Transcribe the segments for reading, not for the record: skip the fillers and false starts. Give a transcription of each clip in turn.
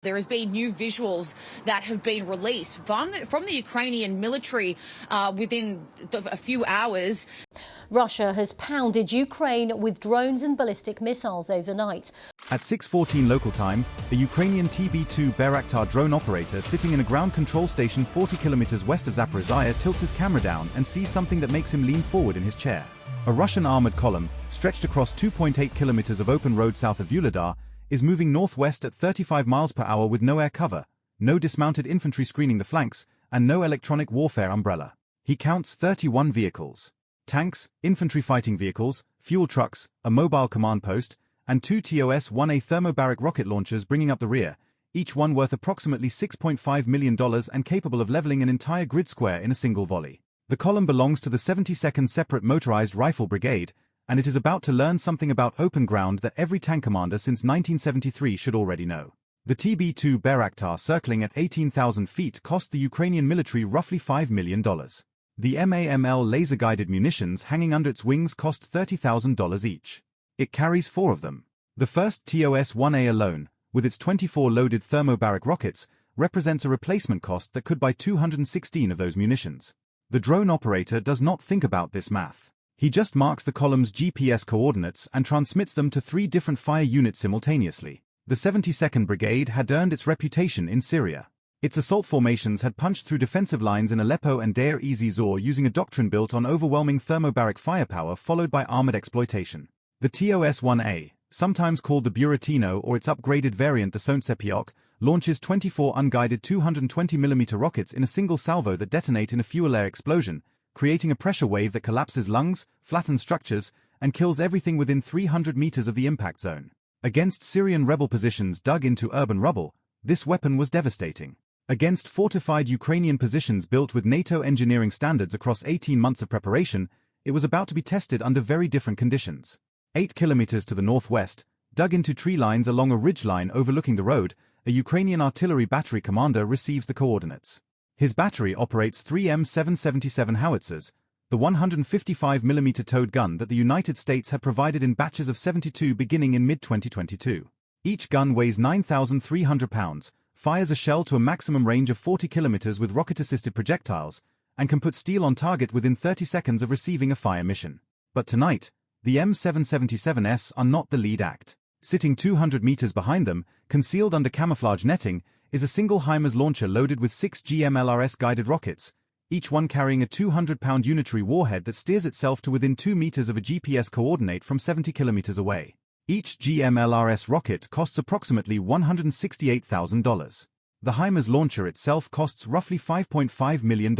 There has been new visuals that have been released from the Ukrainian military within a few hours. Russia has pounded Ukraine with drones and ballistic missiles overnight. At 6:14 local time, a Ukrainian TB2 Bayraktar drone operator sitting in a ground control station 40 kilometers west of Zaporizhzhia tilts his camera down and sees something that makes him lean forward in his chair. A Russian armored column, stretched across 2.8 kilometers of open road south of Vuhledar, is moving northwest at 35 miles per hour with no air cover, no dismounted infantry screening the flanks, and no electronic warfare umbrella. He counts 31 vehicles: tanks, infantry fighting vehicles, fuel trucks, a mobile command post, and 2 TOS-1A thermobaric rocket launchers bringing up the rear, each one worth approximately $6.5 million and capable of leveling an entire grid square in a single volley. The column belongs to the 72nd Separate Motorized Rifle Brigade, and it is about to learn something about open ground that every tank commander since 1973 should already know. The TB2 Bayraktar circling at 18,000 feet cost the Ukrainian military roughly $5 million. The MAML laser-guided munitions hanging under its wings cost $30,000 each. It carries 4 of them. The first TOS-1A alone, with its 24 loaded thermobaric rockets, represents a replacement cost that could buy 216 of those munitions. The drone operator does not think about this math. He just marks the column's GPS coordinates and transmits them to 3 different fire units simultaneously. The 72nd Brigade had earned its reputation in Syria. Its assault formations had punched through defensive lines in Aleppo and Deir ez-Zor using a doctrine built on overwhelming thermobaric firepower followed by armored exploitation. The TOS-1A, sometimes called the Buratino or its upgraded variant the Sontsepiok, launches 24 unguided 220mm rockets in a single salvo that detonate in a fuel-air explosion, creating a pressure wave that collapses lungs, flattens structures, and kills everything within 300 meters of the impact zone. Against Syrian rebel positions dug into urban rubble, this weapon was devastating. Against fortified Ukrainian positions built with NATO engineering standards across 18 months of preparation, it was about to be tested under very different conditions. 8 kilometers to the northwest, dug into tree lines along a ridgeline overlooking the road, a Ukrainian artillery battery commander receives the coordinates. His battery operates 3 M777 howitzers, the 155mm towed gun that the United States had provided in batches of 72 beginning in mid-2022. Each gun weighs 9,300 pounds, fires a shell to a maximum range of 40 kilometers with rocket-assisted projectiles, and can put steel on target within 30 seconds of receiving a fire mission. But tonight, the M777s are not the lead act. Sitting 200 meters behind them, concealed under camouflage netting, is a single HIMARS launcher loaded with 6 GMLRS-guided rockets, each one carrying a 200-pound unitary warhead that steers itself to within 2 meters of a GPS coordinate from 70 kilometers away. Each GMLRS rocket costs approximately $168,000. The HIMARS launcher itself costs roughly $5.5 million.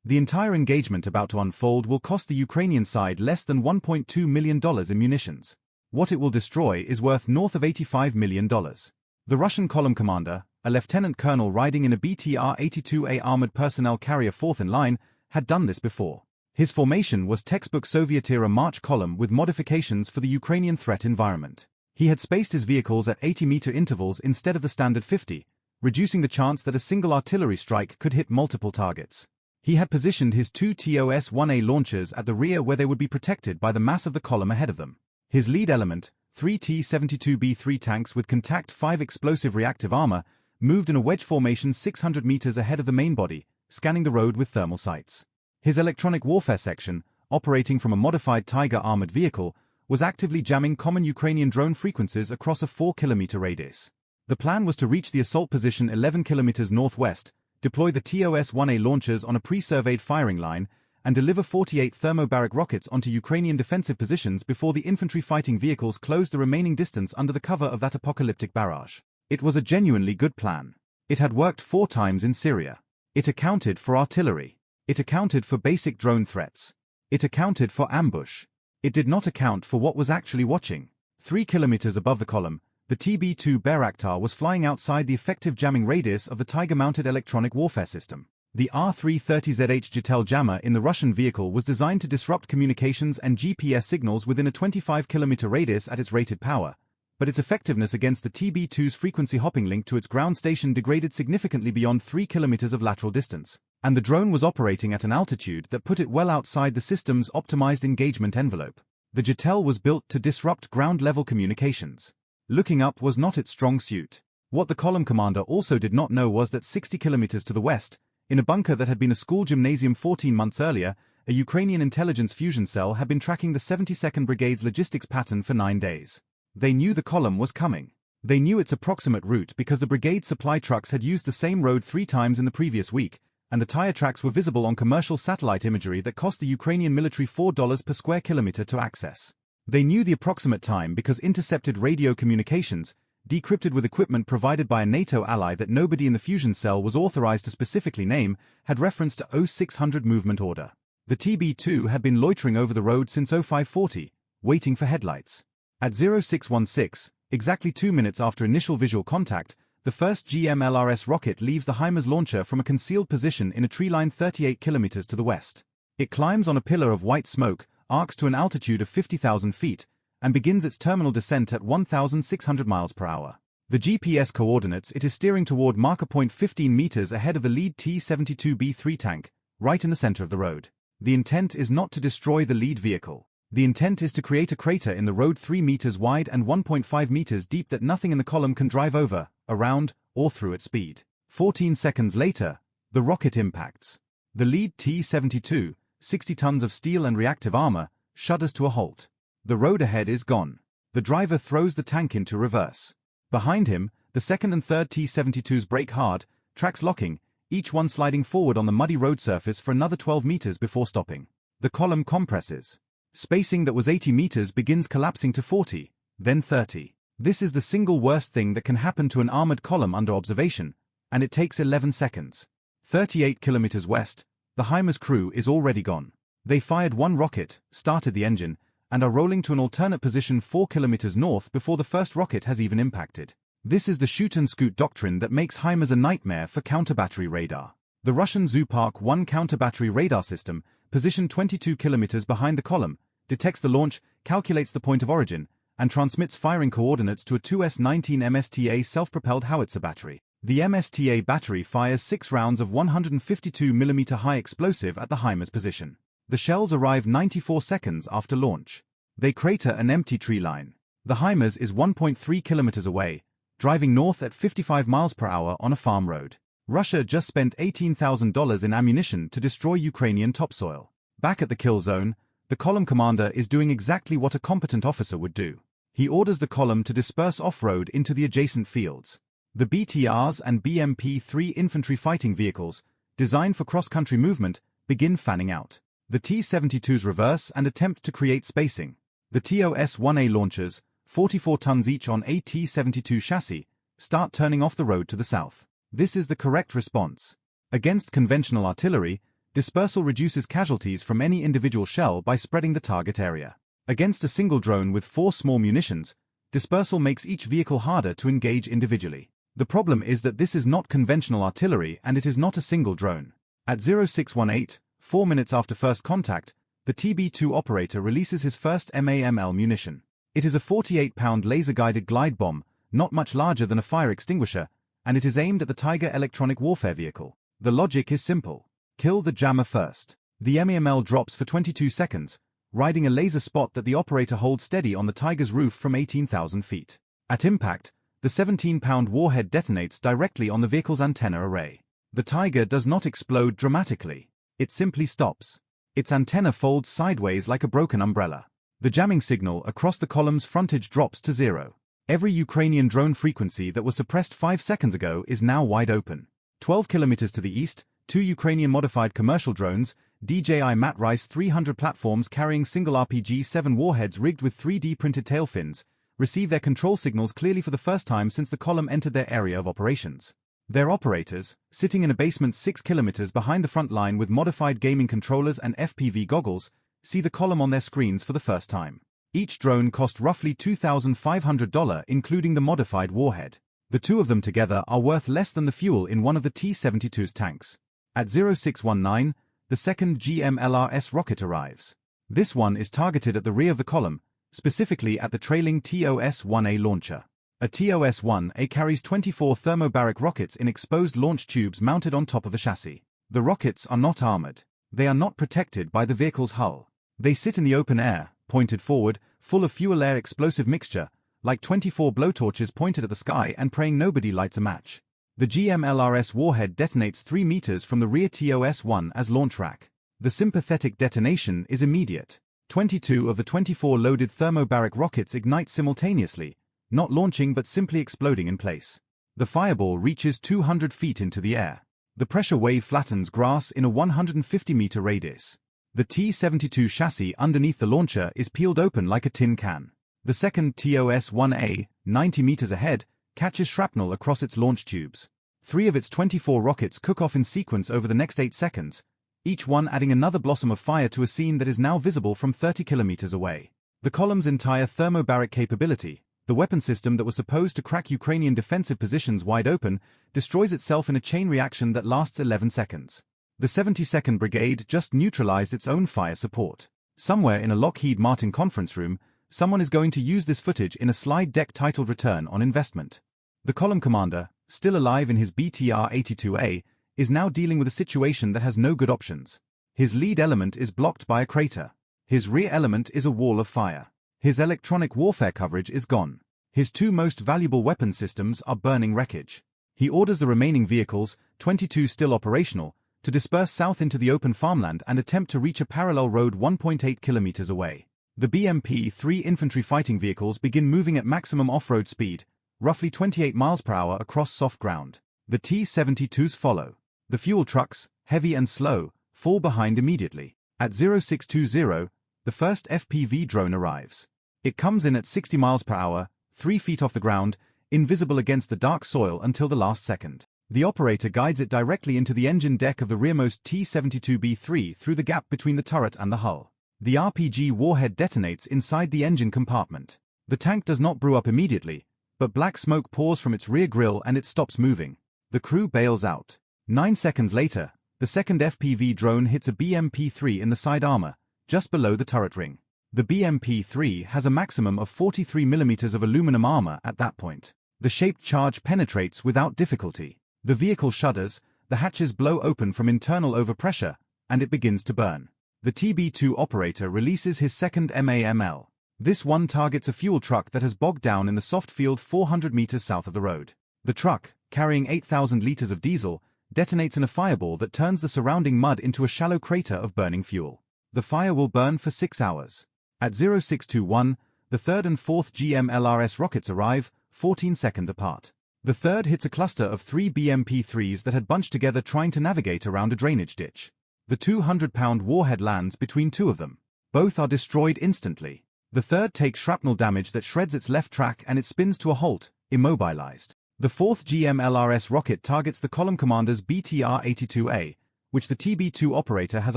The entire engagement about to unfold will cost the Ukrainian side less than $1.2 million in munitions. What it will destroy is worth north of $85 million. The Russian column commander, a lieutenant colonel riding in a BTR-82A armored personnel carrier fourth in line, had done this before. His formation was textbook Soviet-era march column with modifications for the Ukrainian threat environment. He had spaced his vehicles at 80-meter intervals instead of the standard 50, reducing the chance that a single artillery strike could hit multiple targets. He had positioned his 2 TOS-1A launchers at the rear where they would be protected by the mass of the column ahead of them. His lead element, 3 T-72B3 tanks with contact 5 explosive reactive armor, moved in a wedge formation 600 meters ahead of the main body, scanning the road with thermal sights. His electronic warfare section, operating from a modified Tiger armored vehicle, was actively jamming common Ukrainian drone frequencies across a 4-kilometer radius. The plan was to reach the assault position 11 kilometers northwest, deploy the TOS-1A launchers on a pre-surveyed firing line, and deliver 48 thermobaric rockets onto Ukrainian defensive positions before the infantry fighting vehicles closed the remaining distance under the cover of that apocalyptic barrage. It was a genuinely good plan. It had worked 4 times in Syria. It accounted for artillery. It accounted for basic drone threats. It accounted for ambush. It did not account for what was actually watching. 3 kilometers above the column, the TB2 Bayraktar was flying outside the effective jamming radius of the Tiger-mounted electronic warfare system. The R330ZH JITEL jammer in the Russian vehicle was designed to disrupt communications and GPS signals within a 25-kilometer radius at its rated power, but its effectiveness against the TB2's frequency hopping link to its ground station degraded significantly beyond 3 kilometers of lateral distance, and the drone was operating at an altitude that put it well outside the system's optimized engagement envelope. The JITEL was built to disrupt ground-level communications. Looking up was not its strong suit. What the column commander also did not know was that 60 kilometers to the west, in a bunker that had been a school gymnasium 14 months earlier, a Ukrainian intelligence fusion cell had been tracking the 72nd Brigade's logistics pattern for 9 days. They knew the column was coming. They knew its approximate route because the brigade supply trucks had used the same road 3 times in the previous week, and the tire tracks were visible on commercial satellite imagery that cost the Ukrainian military $4 per square kilometer to access. They knew the approximate time because intercepted radio communications, decrypted with equipment provided by a NATO ally that nobody in the fusion cell was authorized to specifically name, had reference to 0600 movement order. The TB2 had been loitering over the road since 0540, waiting for headlights. At 0616, exactly 2 minutes after initial visual contact, the first GMLRS rocket leaves the HIMARS launcher from a concealed position in a tree line 38 kilometers to the west. It climbs on a pillar of white smoke, arcs to an altitude of 50,000 feet, and begins its terminal descent at 1,600 miles per hour. The GPS coordinates it is steering toward marker point 15 meters ahead of the lead T-72B3 tank, right in the center of the road. The intent is not to destroy the lead vehicle. The intent is to create a crater in the road 3 meters wide and 1.5 meters deep that nothing in the column can drive over, around, or through at speed. 14 seconds later, the rocket impacts. The lead T-72, 60 tons of steel and reactive armor, shudders to a halt. The road ahead is gone. The driver throws the tank into reverse. Behind him, the second and third T-72s brake hard, tracks locking, each one sliding forward on the muddy road surface for another 12 meters before stopping. The column compresses. Spacing that was 80 meters begins collapsing to 40, then 30. This is the single worst thing that can happen to an armored column under observation, and it takes 11 seconds. 38 kilometers west, the HIMARS crew is already gone. They fired one rocket, started the engine, and are rolling to an alternate position 4 kilometers north before the first rocket has even impacted. This is the shoot-and-scoot doctrine that makes HIMARS a nightmare for counter-battery radar. The Russian Zoopark-1 counter-battery radar system, positioned 22 kilometers behind the column, detects the launch, calculates the point of origin, and transmits firing coordinates to a 2S-19 MSTA self-propelled howitzer battery. The MSTA battery fires 6 rounds of 152mm high explosive at the HIMARS position. The shells arrive 94 seconds after launch. They crater an empty tree line. The HIMARS is 1.3 kilometers away, driving north at 55 miles per hour on a farm road. Russia just spent $18,000 in ammunition to destroy Ukrainian topsoil. Back at the kill zone, the column commander is doing exactly what a competent officer would do. He orders the column to disperse off-road into the adjacent fields. The BTRs and BMP-3 infantry fighting vehicles, designed for cross-country movement, begin fanning out. The T-72s reverse and attempt to create spacing. The TOS-1A launchers, 44 tons each on a T-72 chassis, start turning off the road to the south. This is the correct response. Against conventional artillery, dispersal reduces casualties from any individual shell by spreading the target area. Against a single drone with 4 small munitions, dispersal makes each vehicle harder to engage individually. The problem is that this is not conventional artillery and it is not a single drone. At 0618, 4 minutes after first contact, the TB2 operator releases his first MAML munition. It is a 48-pound laser-guided glide bomb, not much larger than a fire extinguisher, and it is aimed at the Tiger electronic warfare vehicle. The logic is simple. Kill the jammer first. The MAML drops for 22 seconds, riding a laser spot that the operator holds steady on the Tiger's roof from 18,000 feet. At impact, the 17-pound warhead detonates directly on the vehicle's antenna array. The Tiger does not explode dramatically. It simply stops. Its antenna folds sideways like a broken umbrella. The jamming signal across the column's frontage drops to 0. Every Ukrainian drone frequency that was suppressed 5 seconds ago is now wide open. 12 kilometers to the east, 2 Ukrainian modified commercial drones, DJI Matrice 300 platforms carrying single RPG-7 warheads rigged with 3D printed tail fins, receive their control signals clearly for the first time since the column entered their area of operations. Their operators, sitting in a basement 6 kilometers behind the front line with modified gaming controllers and FPV goggles, see the column on their screens for the first time. Each drone cost roughly $2,500 including the modified warhead. The two of them together are worth less than the fuel in one of the T-72's tanks. At 0619, the second GMLRS rocket arrives. This one is targeted at the rear of the column, specifically at the trailing TOS-1A launcher. A TOS-1A carries 24 thermobaric rockets in exposed launch tubes mounted on top of the chassis. The rockets are not armored. They are not protected by the vehicle's hull. They sit in the open air, pointed forward, full of fuel-air explosive mixture, like 24 blowtorches pointed at the sky and praying nobody lights a match. The GMLRS warhead detonates 3 meters from the rear TOS-1 as launch rack. The sympathetic detonation is immediate. 22 of the 24 loaded thermobaric rockets ignite simultaneously, not launching but simply exploding in place. The fireball reaches 200 feet into the air. The pressure wave flattens grass in a 150-meter radius. The T-72 chassis underneath the launcher is peeled open like a tin can. The second TOS-1A, 90 meters ahead, catches shrapnel across its launch tubes. 3 of its 24 rockets cook off in sequence over the next 8 seconds, each one adding another blossom of fire to a scene that is now visible from 30 kilometers away. The column's entire thermobaric capability, the weapon system that was supposed to crack Ukrainian defensive positions wide open, destroys itself in a chain reaction that lasts 11 seconds. The 72nd Brigade just neutralized its own fire support. Somewhere in a Lockheed Martin conference room, someone is going to use this footage in a slide deck titled Return on Investment. The column commander, still alive in his BTR-82A, is now dealing with a situation that has no good options. His lead element is blocked by a crater. His rear element is a wall of fire. His electronic warfare coverage is gone. His 2 most valuable weapon systems are burning wreckage. He orders the remaining vehicles, 22 still operational, to disperse south into the open farmland and attempt to reach a parallel road 1.8 kilometers away. The BMP-3 infantry fighting vehicles begin moving at maximum off-road speed, roughly 28 miles per hour across soft ground. The T-72s follow. The fuel trucks, heavy and slow, fall behind immediately. At 0620, the first FPV drone arrives. It comes in at 60 miles per hour, 3 feet off the ground, invisible against the dark soil until the last second. The operator guides it directly into the engine deck of the rearmost T-72B3 through the gap between the turret and the hull. The RPG warhead detonates inside the engine compartment. The tank does not brew up immediately, but black smoke pours from its rear grille and it stops moving. The crew bails out. 9 seconds later, the second FPV drone hits a BMP-3 in the side armor, just below the turret ring. The BMP-3 has a maximum of 43 millimeters of aluminum armor at that point. The shaped charge penetrates without difficulty. The vehicle shudders, the hatches blow open from internal overpressure, and it begins to burn. The TB2 operator releases his second MAML. This one targets a fuel truck that has bogged down in the soft field 400 meters south of the road. The truck, carrying 8,000 liters of diesel, detonates in a fireball that turns the surrounding mud into a shallow crater of burning fuel. The fire will burn for 6 hours. At 0621, the third and fourth GMLRS rockets arrive, 14 seconds apart. The third hits a cluster of 3 BMP-3s that had bunched together trying to navigate around a drainage ditch. The 200-pound warhead lands between 2 of them. Both are destroyed instantly. The third takes shrapnel damage that shreds its left track and it spins to a halt, immobilized. The fourth GMLRS rocket targets the column commander's BTR-82A, which the TB2 operator has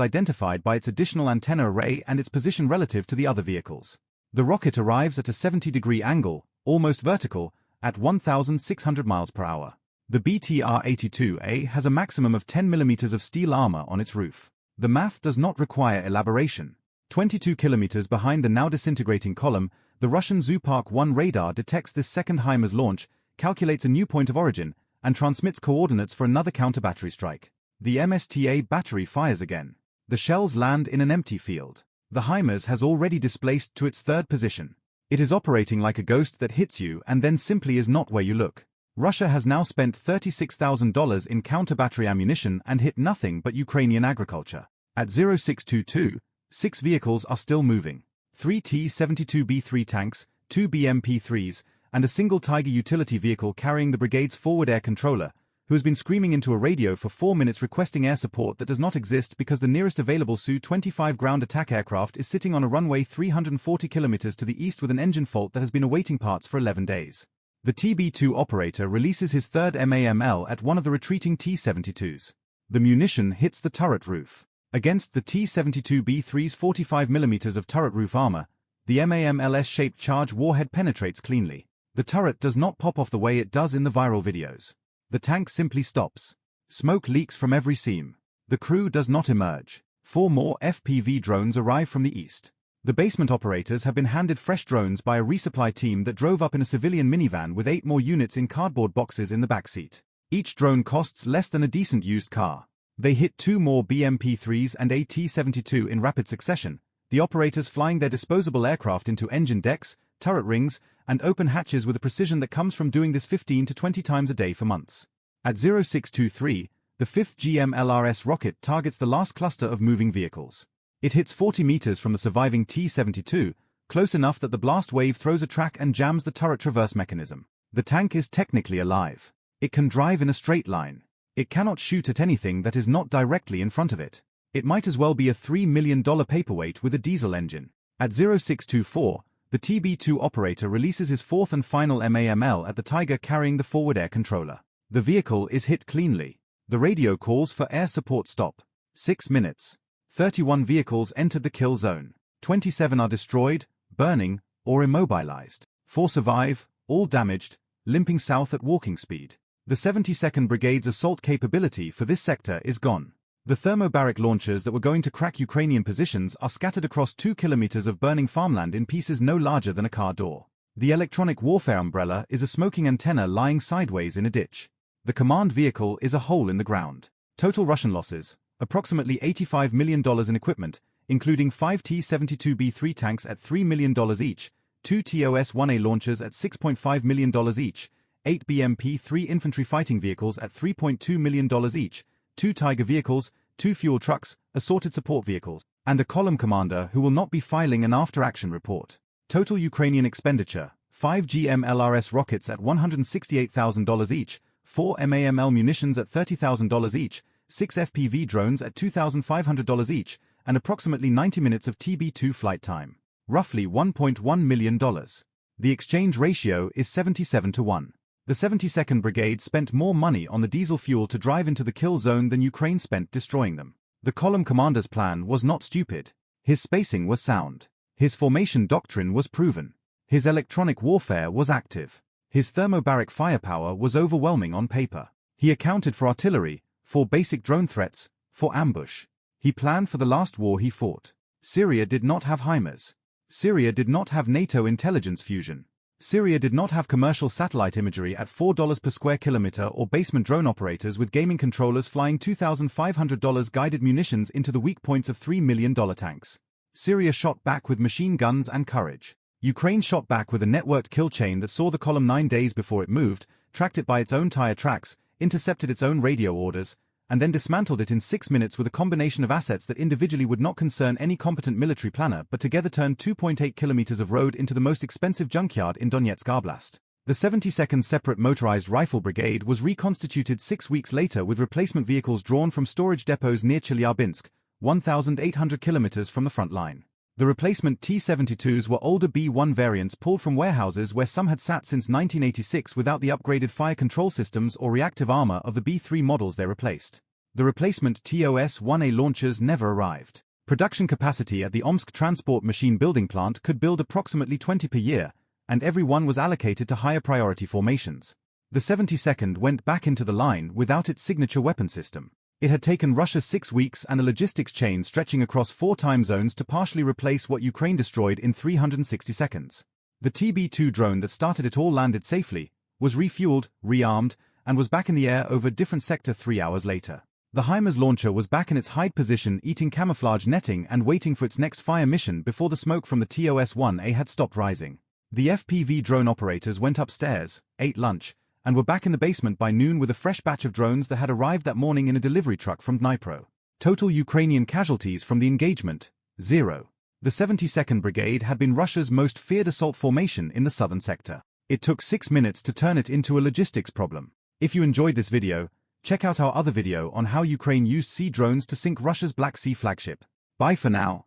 identified by its additional antenna array and its position relative to the other vehicles. The rocket arrives at a 70-degree angle, almost vertical, at 1,600 miles per hour. The BTR-82A has a maximum of 10 millimeters of steel armor on its roof. The math does not require elaboration. 22 kilometers behind the now disintegrating column, the Russian Zoopark-1 radar detects this second HIMARS launch, calculates a new point of origin, and transmits coordinates for another counter-battery strike. The MSTA battery fires again. The shells land in an empty field. The HIMARS has already displaced to its third position. It is operating like a ghost that hits you and then simply is not where you look. Russia has now spent $36,000 in counter-battery ammunition and hit nothing but Ukrainian agriculture. At 0622, 6 vehicles are still moving. 3 T-72B3 tanks, 2 BMP-3s, and a single Tiger utility vehicle carrying the brigade's forward air controller, who has been screaming into a radio for 4 minutes requesting air support that does not exist because the nearest available Su-25 ground attack aircraft is sitting on a runway 340 kilometers to the east with an engine fault that has been awaiting parts for 11 days. The TB2 operator releases his third MAML at one of the retreating T-72s. The munition hits the turret roof. Against the T-72B3's 45 millimeters of turret roof armor, the MAMLS-shaped charge warhead penetrates cleanly. The turret does not pop off the way it does in the viral videos. The tank simply stops. Smoke leaks from every seam. The crew does not emerge. 4 more FPV drones arrive from the east. The basement operators have been handed fresh drones by a resupply team that drove up in a civilian minivan with 8 more units in cardboard boxes in the backseat. Each drone costs less than a decent used car. They hit 2 more BMP-3s and a T-72 in rapid succession, the operators flying their disposable aircraft into engine decks, turret rings, and open hatches with a precision that comes from doing this 15 to 20 times a day for months. At 0623, the 5th GMLRS rocket targets the last cluster of moving vehicles. It hits 40 meters from the surviving T-72, close enough that the blast wave throws a track and jams the turret traverse mechanism. The tank is technically alive. It can drive in a straight line. It cannot shoot at anything that is not directly in front of it. It might as well be a $3 million paperweight with a diesel engine. At 0624, the TB2 operator releases his fourth and final MAML at the Tiger carrying the forward air controller. The vehicle is hit cleanly. The radio calls for air support stop. 6 minutes. 31 vehicles entered the kill zone. 27 are destroyed, burning, or immobilized. 4 survive, all damaged, limping south at walking speed. The 72nd Brigade's assault capability for this sector is gone. The thermobaric launchers that were going to crack Ukrainian positions are scattered across 2 kilometers of burning farmland in pieces no larger than a car door. The electronic warfare umbrella is a smoking antenna lying sideways in a ditch. The command vehicle is a hole in the ground. Total Russian losses, approximately $85 million in equipment, including 5 T-72B3 tanks at $3 million each, 2 TOS-1A launchers at $6.5 million each, 8 BMP-3 infantry fighting vehicles at $3.2 million each, 2 Tiger vehicles, 2 fuel trucks, assorted support vehicles, and a column commander who will not be filing an after-action report. Total Ukrainian expenditure, 5 GMLRS rockets at $168,000 each, 4 MAML munitions at $30,000 each, 6 FPV drones at $2,500 each, and approximately 90 minutes of TB2 flight time. Roughly $1.1 million. The exchange ratio is 77 to 1. The 72nd Brigade spent more money on the diesel fuel to drive into the kill zone than Ukraine spent destroying them. The column commander's plan was not stupid. His spacing was sound. His formation doctrine was proven. His electronic warfare was active. His thermobaric firepower was overwhelming on paper. He accounted for artillery, for basic drone threats, for ambush. He planned for the last war he fought. Syria did not have HIMARS. Syria did not have NATO intelligence fusion. Syria did not have commercial satellite imagery at $4 per square kilometer or basement drone operators with gaming controllers flying $2,500 guided munitions into the weak points of $3 million tanks. Syria shot back with machine guns and courage. Ukraine shot back with a networked kill chain that saw the column 9 days before it moved, tracked it by its own tire tracks, intercepted its own radio orders, and then dismantled it in 6 minutes with a combination of assets that individually would not concern any competent military planner but together turned 2.8 kilometers of road into the most expensive junkyard in Donetsk Oblast. The 72nd Separate Motorized Rifle Brigade was reconstituted 6 weeks later with replacement vehicles drawn from storage depots near Chelyabinsk, 1,800 kilometers from the front line. The replacement T-72s were older B-1 variants pulled from warehouses where some had sat since 1986 without the upgraded fire control systems or reactive armor of the B-3 models they replaced. The replacement TOS-1A launchers never arrived. Production capacity at the Omsk Transport Machine Building Plant could build approximately 20 per year, and every one was allocated to higher priority formations. The 72nd went back into the line without its signature weapon system. It had taken Russia 6 weeks and a logistics chain stretching across 4 time zones to partially replace what Ukraine destroyed in 360 seconds. The TB2 drone that started it all landed safely, was refueled, rearmed, and was back in the air over a different sector 3 hours later. The HIMARS launcher was back in its hide position eating camouflage netting and waiting for its next fire mission before the smoke from the TOS-1A had stopped rising. The FPV drone operators went upstairs, ate lunch, and were back in the basement by noon with a fresh batch of drones that had arrived that morning in a delivery truck from Dnipro. Total Ukrainian casualties from the engagement, 0. The 72nd Brigade had been Russia's most feared assault formation in the southern sector. It took 6 minutes to turn it into a logistics problem. If you enjoyed this video, check out our other video on how Ukraine used sea drones to sink Russia's Black Sea flagship. Bye for now.